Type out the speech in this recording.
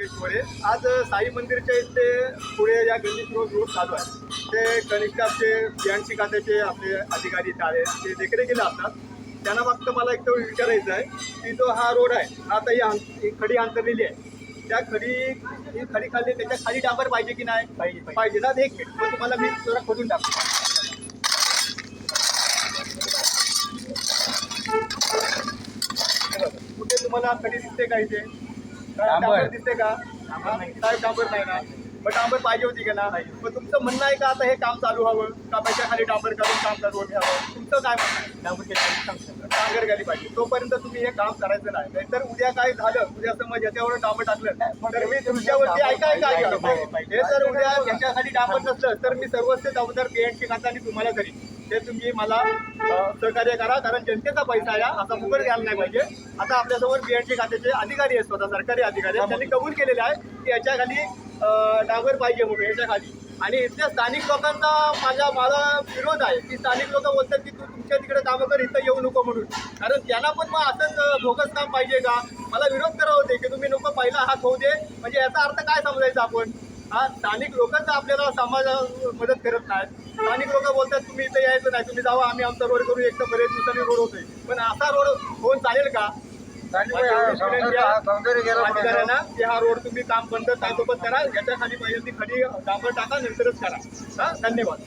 अभिजित मोरे. आज साई मंदिरच्या इथे पुढे या गणेश रोड चालू आहे. ते कनिष्ठाचे बीएनसी खात्याचे आपले अधिकारी इथे आले, ते देखरेखीला असतात. त्यांना फक्त मला एक तर विचारायचं आहे की जो हा रोड आहे, हा आता ही खडी अंतरलेली आहे, त्या ही खडी खाली त्याच्या खाली डांबर पाहिजे की नाही पाहिजे ना. एक मिनिट मग तुम्हाला मी जरा खोदून टाकतो. कुठे तुम्हाला खडी दिसते का इथे? डांबर दिसते का? साहेब डांबर नाही ना. मग डांबर पाहिजे होती का ना. मग तुमचं म्हणणं आहे का आता हे काम चालू हवं का त्याच्या खाली डांबर काढून काम चालू घ्यावं? तुमचं काय म्हणणं आहे? डांगर गेली पाहिजे तोपर्यंत तुम्ही हे काम करायचं नाही. नाहीतर उद्या काय झालं, उद्या समज याच्यावर डांबर टाकलं तर मी तुमच्यावरती ऐका हे जर उद्या याच्याखाली डांबर नसलं तर मी सर्वस्व जबाबदार बीएनसी खात्याने तुम्हाला करीन. ते तुम्ही मला सहकार्य करा, कारण जनतेचा पैसा या असा फुकट घ्यायला नाही पाहिजे. आता आपल्यासमोर बीएनसी खात्याचे अधिकारी आहेत, स्वतः सरकारी अधिकारी आहेत, त्यांनी कबूल केलेले आहे की याच्या खाली डांबर पाहिजे म्हणून याच्या खाली. आणि इथल्या स्थानिक लोकांचा मला विरोध आहे की स्थानिक लोक बोलतात की तू तुमच्या तिकडे कामं कर, इथं येऊ नको म्हणून. कारण त्यांना पण मग असंच बोगस काम पाहिजे का? मला विरोध करत होते की तुम्ही नको पहिला हात होऊ दे. म्हणजे याचा अर्थ काय समजायचा आपण? हा, स्थानिक लोकांचा आपल्याला समाजाला मदत करत नाही. स्थानिक लोक बोलतात तुम्ही इथं यायचं नाही, तुम्ही जावा, आम्ही आमचा रोड करू. एक तर बरेच दिवसांनी रोड होतोय, पण असा रोड होऊन चालेल का? अधिकाऱ्यांना की हा रोड तुम्ही काम बंद ताबडतोब करा, याच्या खाली पाहिजे ती खडी डांबर टाका, नंतरच करा. हा, धन्यवाद.